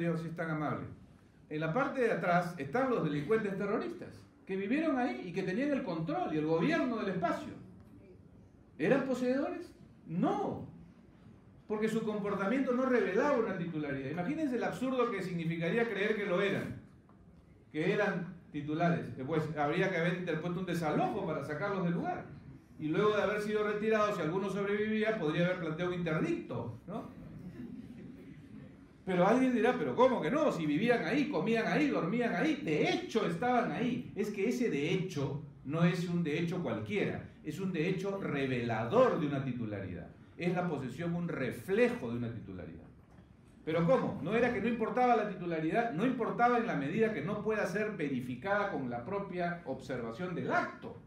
Darío, si es tan amable. En la parte de atrás están los delincuentes terroristas, que vivieron ahí y que tenían el control y el gobierno del espacio. ¿Eran poseedores? No, porque su comportamiento no revelaba una titularidad. Imagínense el absurdo que significaría creer que lo eran, que eran titulares. Después habría que haber interpuesto un desalojo para sacarlos del lugar. Y luego de haber sido retirados, si alguno sobrevivía, podría haber planteado un interdicto, ¿no? Pero alguien dirá, pero ¿cómo que no? Si vivían ahí, comían ahí, dormían ahí, de hecho estaban ahí. Es que ese de hecho no es un de hecho cualquiera, es un de hecho revelador de una titularidad. Es la posesión un reflejo de una titularidad. ¿Pero cómo? ¿No era que no importaba la titularidad? No importaba en la medida que no pueda ser verificada con la propia observación del acto.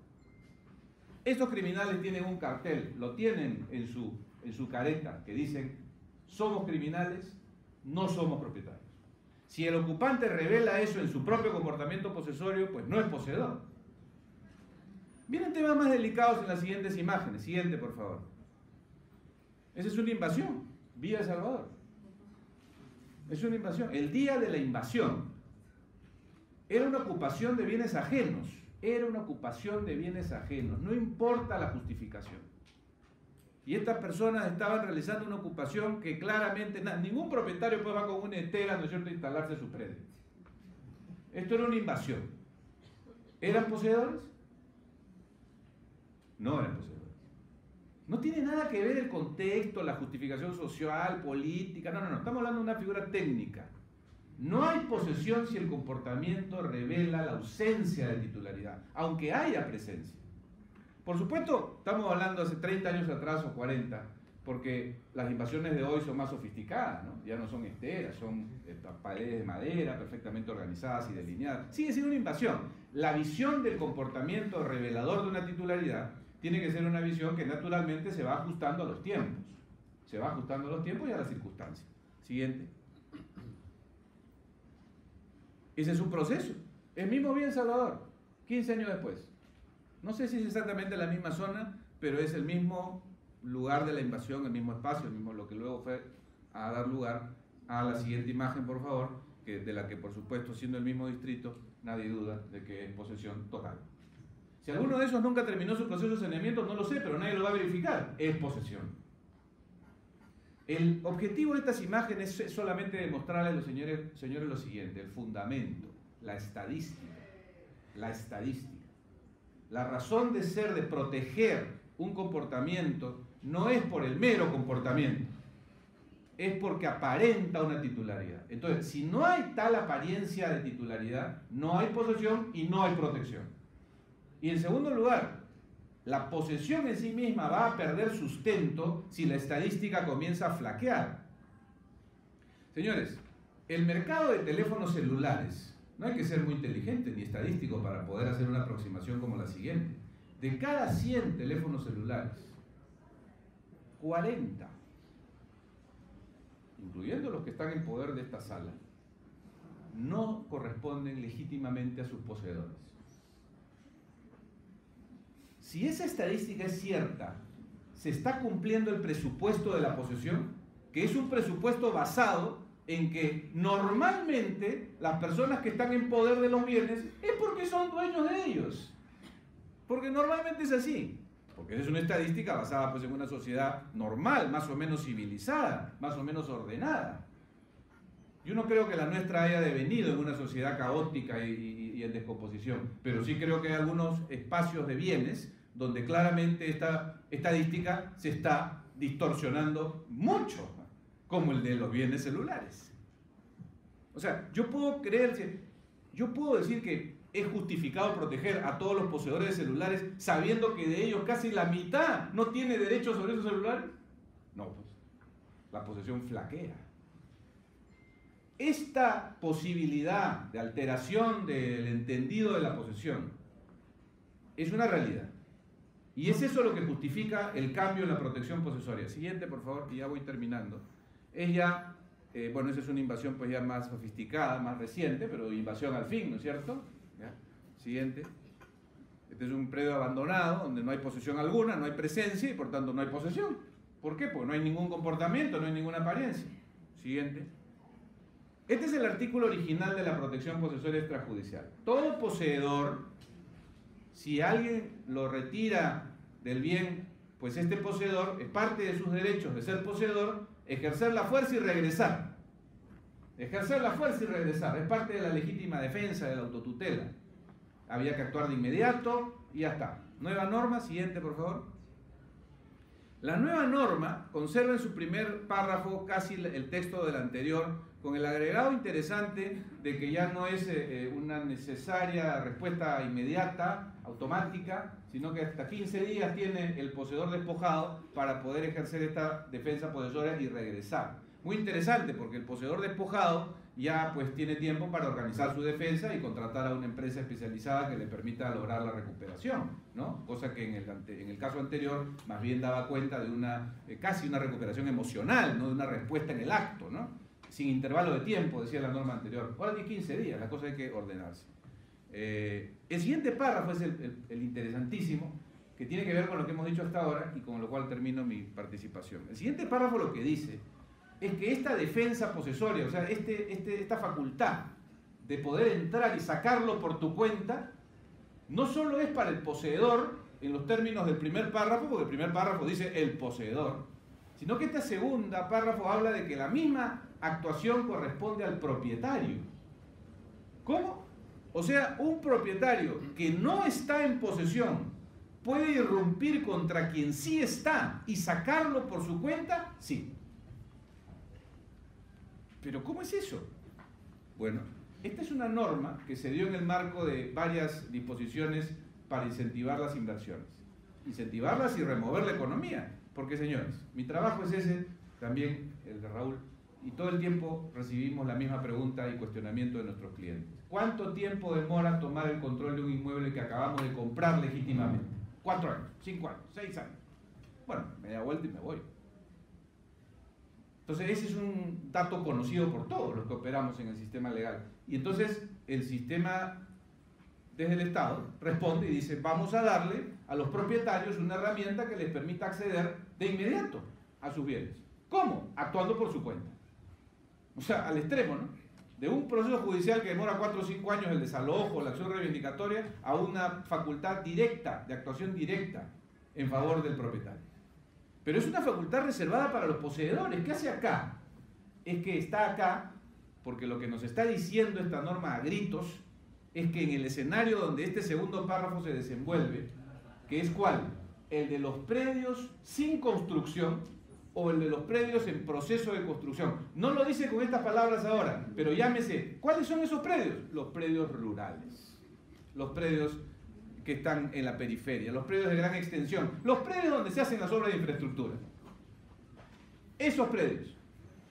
Estos criminales tienen un cartel, lo tienen en su careta, que dicen, somos criminales, no somos propietarios. Si el ocupante revela eso en su propio comportamiento posesorio, pues no es poseedor. Vienen temas más delicados en las siguientes imágenes. Siguiente, por favor. Esa es una invasión, vía El Salvador. Es una invasión. El día de la invasión era una ocupación de bienes ajenos. Era una ocupación de bienes ajenos. No importa la justificación. Y estas personas estaban realizando una ocupación que claramente ningún propietario puede ir con una estera, ¿no es cierto?, a instalarse en su predio. Esto era una invasión. ¿Eran poseedores? No eran poseedores. No tiene nada que ver el contexto, la justificación social, política. No. Estamos hablando de una figura técnica. No hay posesión si el comportamiento revela la ausencia de titularidad, aunque haya presencia. Por supuesto, estamos hablando hace 30 años atrás o 40, porque las invasiones de hoy son más sofisticadas, ¿no? Ya no son esteras, son paredes de madera perfectamente organizadas y delineadas. Sigue siendo una invasión. La visión del comportamiento revelador de una titularidad tiene que ser una visión que naturalmente se va ajustando a los tiempos. Se va ajustando a los tiempos y a las circunstancias. Siguiente. Ese es un proceso. El mismo bien Salvador, 15 años después. No sé si es exactamente la misma zona, pero es el mismo lugar de la invasión, el mismo espacio, el mismo, lo que luego fue a dar lugar a la siguiente imagen, por favor, de la que, por supuesto, siendo el mismo distrito, nadie duda de que es posesión total. Si alguno de esos nunca terminó su proceso de saneamiento, no lo sé, pero nadie lo va a verificar. Es posesión. El objetivo de estas imágenes es solamente demostrarles a los señores lo siguiente: el fundamento, la estadística. La estadística. La razón de ser de proteger un comportamiento no es por el mero comportamiento, es porque aparenta una titularidad. Entonces, si no hay tal apariencia de titularidad, no hay posesión y no hay protección. Y en segundo lugar, la posesión en sí misma va a perder sustento si la estadística comienza a flaquear. Señores, el mercado de teléfonos celulares, no hay que ser muy inteligente ni estadístico para poder hacer una aproximación como la siguiente. De cada 100 teléfonos celulares, 40, incluyendo los que están en poder de esta sala, no corresponden legítimamente a sus poseedores. Si esa estadística es cierta, ¿se está cumpliendo el presupuesto de la posesión? Que es un presupuesto basado en que normalmente las personas que están en poder de los bienes es porque son dueños de ellos. Porque normalmente es así. Porque es una estadística basada pues en una sociedad normal, más o menos civilizada, más o menos ordenada. Yo no creo que la nuestra haya devenido en una sociedad caótica y en descomposición, pero sí creo que hay algunos espacios de bienes donde claramente esta estadística se está distorsionando mucho, como el de los bienes celulares. O sea, yo puedo decir que es justificado proteger a todos los poseedores de celulares sabiendo que de ellos casi la mitad no tiene derecho sobre esos celulares. No, pues la posesión flaquea. Esta posibilidad de alteración del entendido de la posesión es una realidad. Y es eso lo que justifica el cambio en la protección posesoria. Siguiente, por favor, y ya voy terminando. Es ya, bueno, esa es una invasión pues ya más sofisticada, más reciente, pero invasión al fin, ¿no es cierto? ¿Ya? Siguiente. Este es un predio abandonado, donde no hay posesión alguna, no hay presencia y por tanto no hay posesión. ¿Por qué? Porque no hay ningún comportamiento, no hay ninguna apariencia. Siguiente. Este es el artículo original de la protección posesoria extrajudicial. Todo poseedor, si alguien lo retira del bien, pues este poseedor, es parte de sus derechos de ser poseedor, ejercer la fuerza y regresar. Ejercer la fuerza y regresar, es parte de la legítima defensa, de la autotutela. Había que actuar de inmediato y ya está. Nueva norma, siguiente por favor. La nueva norma conserva en su primer párrafo casi el texto del anterior, con el agregado interesante de que ya no es una necesaria respuesta inmediata, automática, sino que hasta 15 días tiene el poseedor despojado para poder ejercer esta defensa posesoria y regresar. Muy interesante porque el poseedor despojado ya pues tiene tiempo para organizar su defensa y contratar a una empresa especializada que le permita lograr la recuperación, ¿no? Cosa que en el caso anterior más bien daba cuenta de casi una recuperación emocional, no de una respuesta en el acto, ¿no? Sin intervalo de tiempo, decía la norma anterior. Ahora tiene 15 días, la cosa hay que ordenarse. El siguiente párrafo es el interesantísimo, que tiene que ver con lo que hemos dicho hasta ahora y con lo cual termino mi participación. El siguiente párrafo lo que dice es que esta defensa posesoria, o sea, esta facultad de poder entrar y sacarlo por tu cuenta, no solo es para el poseedor, en los términos del primer párrafo, porque el primer párrafo dice el poseedor, sino que este segunda párrafo habla de que la misma actuación corresponde al propietario. ¿Cómo? O sea, un propietario que no está en posesión puede irrumpir contra quien sí está y sacarlo por su cuenta, sí. ¿Pero cómo es eso? Bueno, esta es una norma que se dio en el marco de varias disposiciones para incentivar las inversiones. Incentivarlas y remover la economía. Porque, señores, mi trabajo es ese, también el de Raúl, y todo el tiempo recibimos la misma pregunta y cuestionamiento de nuestros clientes. ¿Cuánto tiempo demora tomar el control de un inmueble que acabamos de comprar legítimamente? 4 años, 5 años, 6 años. Bueno, me da vuelta y me voy. Entonces ese es un dato conocido por todos los que operamos en el sistema legal. Y entonces el sistema desde el Estado responde y dice, vamos a darle a los propietarios una herramienta que les permita acceder de inmediato a sus bienes. ¿Cómo? Actuando por su cuenta. O sea, al extremo, ¿no? De un proceso judicial que demora 4 o 5 años, el desalojo, la acción reivindicatoria, a una facultad directa, de actuación directa en favor del propietario. Pero es una facultad reservada para los poseedores. ¿Qué hace acá? Es que está acá porque lo que nos está diciendo esta norma a gritos es que en el escenario donde este segundo párrafo se desenvuelve, que es ¿cuál? El de los predios sin construcción o el de los predios en proceso de construcción. No lo dice con estas palabras ahora, pero llámese, ¿cuáles son esos predios? Los predios rurales, los predios que están en la periferia, los predios de gran extensión, los predios donde se hacen las obras de infraestructura. Esos predios.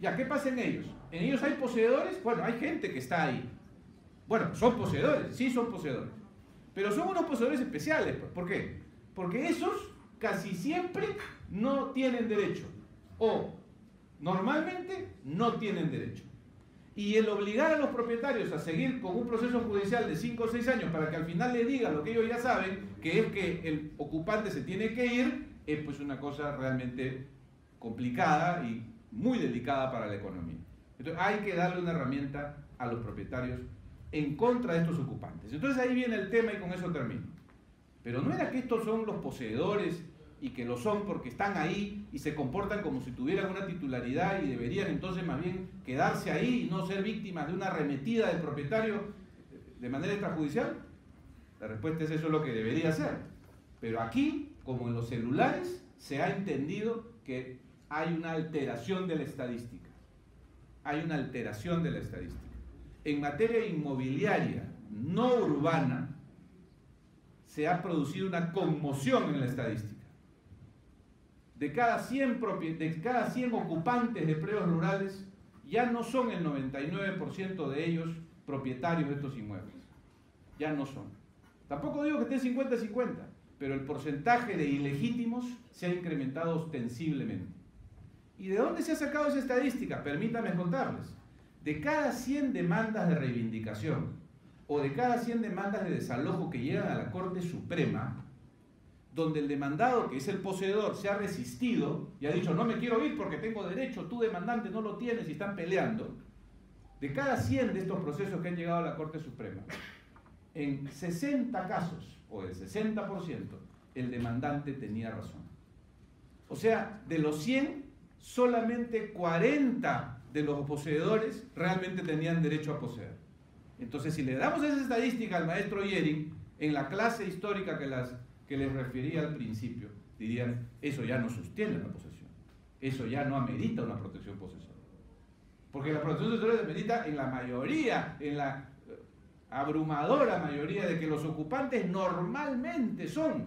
¿Ya qué pasa en ellos? ¿En ellos hay poseedores? Bueno, hay gente que está ahí. Bueno, son poseedores, sí son poseedores. Pero son unos poseedores especiales. ¿Por qué? Porque esos casi siempre no tienen derecho. O normalmente no tienen derecho. Y el obligar a los propietarios a seguir con un proceso judicial de 5 o 6 años para que al final le digan lo que ellos ya saben, que es que el ocupante se tiene que ir, es pues una cosa realmente complicada y muy delicada para la economía. Entonces hay que darle una herramienta a los propietarios en contra de estos ocupantes. Entonces ahí viene el tema y con eso termino. Pero no era que estos son los poseedores y que lo son porque están ahí y se comportan como si tuvieran una titularidad y deberían entonces más bien quedarse ahí y no ser víctimas de una arremetida del propietario de manera extrajudicial. La respuesta es eso es lo que debería ser. Pero aquí, como en los celulares, se ha entendido que hay una alteración de la estadística. Hay una alteración de la estadística. En materia inmobiliaria no urbana se ha producido una conmoción en la estadística. De cada 100 ocupantes de predios rurales, ya no son el 99% de ellos propietarios de estos inmuebles. Ya no son. Tampoco digo que esté 50-50, pero el porcentaje de ilegítimos se ha incrementado ostensiblemente. ¿Y de dónde se ha sacado esa estadística? Permítanme contarles. De cada 100 demandas de reivindicación o de cada 100 demandas de desalojo que llegan a la Corte Suprema, donde el demandado, que es el poseedor, se ha resistido y ha dicho no me quiero ir porque tengo derecho, tú demandante no lo tienes y están peleando, de cada 100 de estos procesos que han llegado a la Corte Suprema, en 60 casos, o el 60%, el demandante tenía razón. O sea, de los 100, solamente 40 de los poseedores realmente tenían derecho a poseer. Entonces, si le damos esa estadística al maestro Yering, en la clase histórica que les refería al principio, dirían, eso ya no sostiene la posesión, eso ya no amerita una protección posesoria. Porque la protección posesoria se amerita en la mayoría, en la abrumadora mayoría de que los ocupantes normalmente son.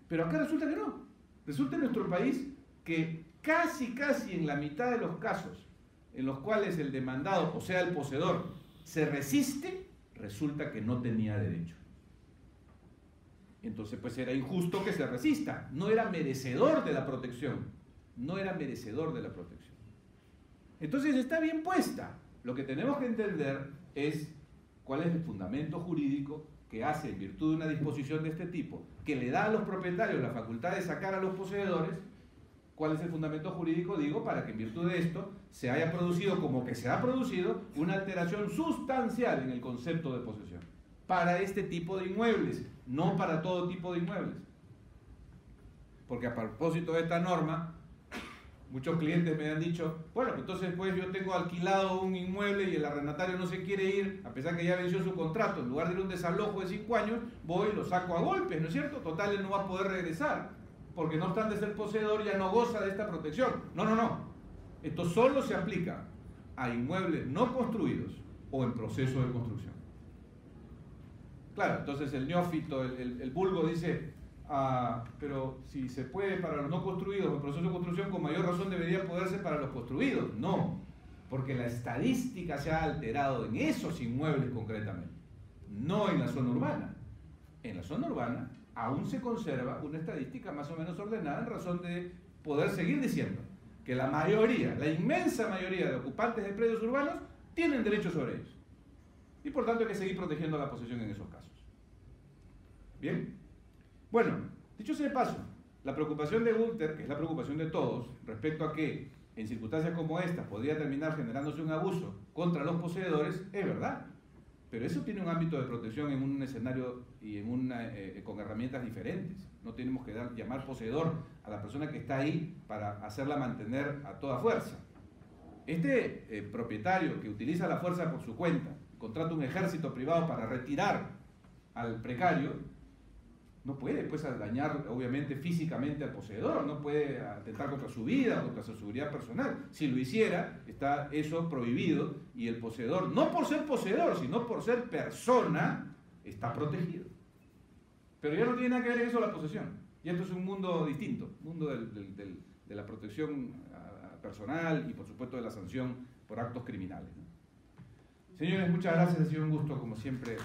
Pero acá resulta que no. Resulta en nuestro país que casi en la mitad de los casos en los cuales el demandado, o sea el poseedor, se resiste, resulta que no tenía derecho. Entonces pues era injusto que se resista, no era merecedor de la protección, no era merecedor de la protección. Entonces está bien puesta. Lo que tenemos que entender es cuál es el fundamento jurídico que hace en virtud de una disposición de este tipo, que le da a los propietarios la facultad de sacar a los poseedores. ¿Cuál es el fundamento jurídico? Digo, para que en virtud de esto se haya producido, como que se ha producido, una alteración sustancial en el concepto de posesión para este tipo de inmuebles, no para todo tipo de inmuebles. Porque a propósito de esta norma, muchos clientes me han dicho, bueno, entonces pues yo tengo alquilado un inmueble y el arrendatario no se quiere ir, a pesar que ya venció su contrato, en lugar de ir a un desalojo de 5 años, voy y lo saco a golpes, ¿no es cierto? Total, él no va a poder regresar, porque no obstante ser poseedor ya no goza de esta protección. No. Esto solo se aplica a inmuebles no construidos o en proceso de construcción. Claro, entonces el neófito, el vulgo dice, pero si se puede para los no construidos o en proceso de construcción, con mayor razón debería poderse para los construidos. No, porque la estadística se ha alterado en esos inmuebles concretamente, no en la zona urbana. En la zona urbana aún se conserva una estadística más o menos ordenada en razón de poder seguir diciendo que la mayoría, la inmensa mayoría de ocupantes de predios urbanos tienen derecho sobre ellos. Y por tanto hay que seguir protegiendo la posesión en esos casos. ¿Bien? Bueno, dicho sea de paso, la preocupación de Gunter, que es la preocupación de todos, respecto a que en circunstancias como estas podría terminar generándose un abuso contra los poseedores, es verdad. Pero eso tiene un ámbito de protección en un escenario y con herramientas diferentes. No tenemos que llamar poseedor a la persona que está ahí para hacerla mantener a toda fuerza. Este propietario que utiliza la fuerza por su cuenta, contrata un ejército privado para retirar al precario, no puede pues dañar obviamente físicamente al poseedor, no puede atentar contra su vida, contra su seguridad personal. Si lo hiciera, está eso prohibido y el poseedor, no por ser poseedor, sino por ser persona, está protegido. Pero ya no tiene nada que ver eso la posesión. Y esto es un mundo distinto, mundo de la protección personal y por supuesto de la sanción por actos criminales, ¿no? Señores, muchas gracias, ha sido un gusto como siempre.